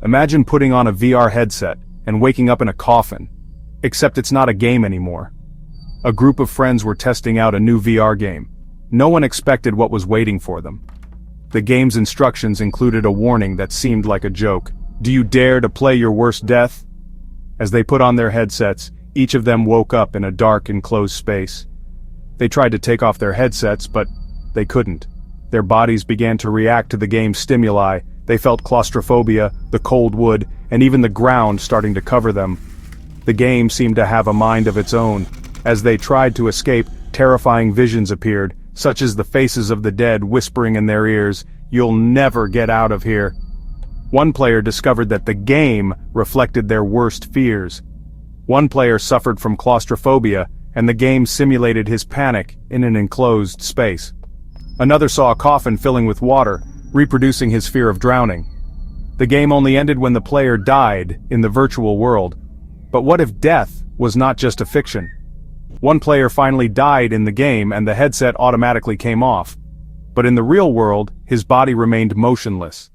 Imagine putting on a VR headset and waking up in a coffin. Except it's not a game anymore. A group of friends were testing out a new VR game. No one expected what was waiting for them. The game's instructions included a warning that seemed like a joke. Do you dare to play your worst death? As they put on their headsets, each of them woke up in a dark, enclosed space. They tried to take off their headsets, but they couldn't. Their bodies began to react to the game's stimuli. They felt claustrophobia, the cold wood, and even the ground starting to cover them. The game seemed to have a mind of its own. As they tried to escape, terrifying visions appeared, such as the faces of the dead whispering in their ears, "You'll never get out of here." One player discovered that the game reflected their worst fears. One player suffered from claustrophobia, and the game simulated his panic in an enclosed space. Another saw a coffin filling with water, reproducing his fear of drowning. The game only ended when the player died in the virtual world. But what if death was not just a fiction? One player finally died in the game and the headset automatically came off. But in the real world, his body remained motionless.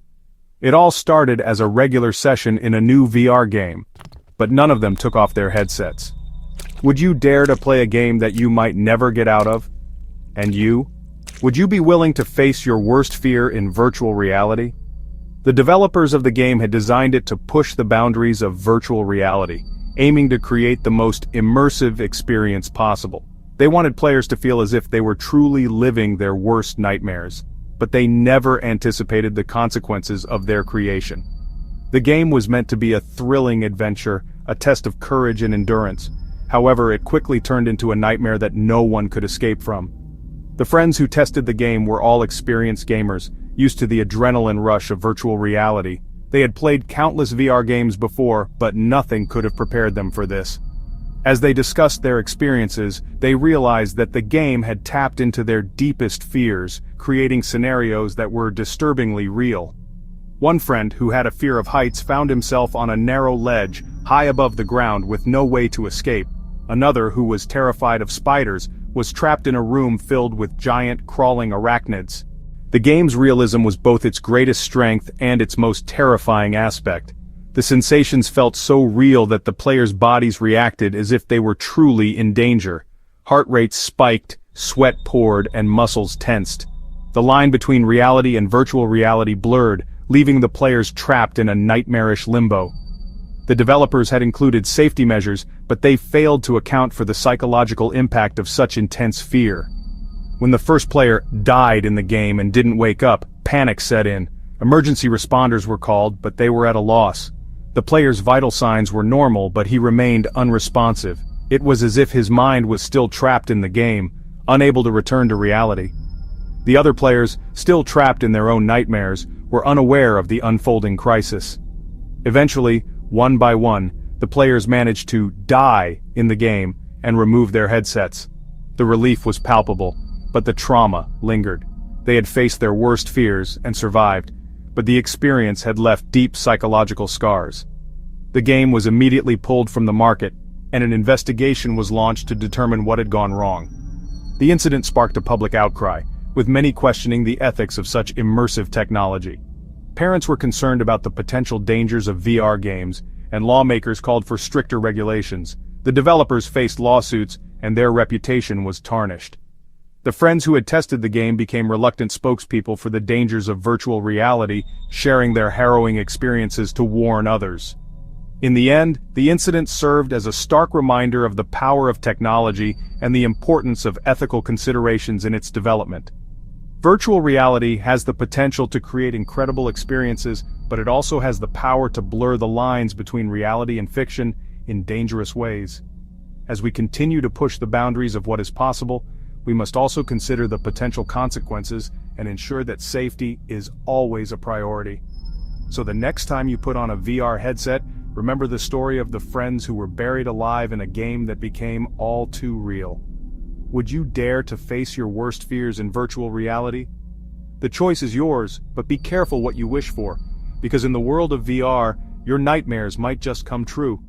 It all started as a regular session in a new VR game, but none of them took off their headsets. Would you dare to play a game that you might never get out of? And you? Would you be willing to face your worst fear in virtual reality? The developers of the game had designed it to push the boundaries of virtual reality, aiming to create the most immersive experience possible. They wanted players to feel as if they were truly living their worst nightmares, but they never anticipated the consequences of their creation. The game was meant to be a thrilling adventure, a test of courage and endurance. However, it quickly turned into a nightmare that no one could escape from. The friends who tested the game were all experienced gamers, used to the adrenaline rush of virtual reality. They had played countless VR games before, but nothing could have prepared them for this. As they discussed their experiences, they realized that the game had tapped into their deepest fears, creating scenarios that were disturbingly real. One friend who had a fear of heights found himself on a narrow ledge, high above the ground with no way to escape. Another, who was terrified of spiders, was trapped in a room filled with giant, crawling arachnids. The game's realism was both its greatest strength and its most terrifying aspect. The sensations felt so real that the players' bodies reacted as if they were truly in danger. Heart rates spiked, sweat poured, and muscles tensed. The line between reality and virtual reality blurred, leaving the players trapped in a nightmarish limbo. The developers had included safety measures, but they failed to account for the psychological impact of such intense fear. When the first player died in the game and didn't wake up, panic set in. Emergency responders were called, but they were at a loss. The player's vital signs were normal, but he remained unresponsive. It was as if his mind was still trapped in the game, unable to return to reality. The other players, still trapped in their own nightmares, were unaware of the unfolding crisis. Eventually, one by one, the players managed to die in the game and remove their headsets. The relief was palpable, but the trauma lingered. They had faced their worst fears and survived, but the experience had left deep psychological scars. The game was immediately pulled from the market, and an investigation was launched to determine what had gone wrong. The incident sparked a public outcry, with many questioning the ethics of such immersive technology. Parents were concerned about the potential dangers of VR games, and lawmakers called for stricter regulations. The developers faced lawsuits, and their reputation was tarnished. The friends who had tested the game became reluctant spokespeople for the dangers of virtual reality, sharing their harrowing experiences to warn others. In the end, the incident served as a stark reminder of the power of technology and the importance of ethical considerations in its development. Virtual reality has the potential to create incredible experiences, but it also has the power to blur the lines between reality and fiction in dangerous ways. As we continue to push the boundaries of what is possible, we must also consider the potential consequences and ensure that safety is always a priority. So the next time you put on a VR headset, remember the story of the friends who were buried alive in a game that became all too real. Would you dare to face your worst fears in virtual reality? The choice is yours, but be careful what you wish for, because in the world of VR, your nightmares might just come true.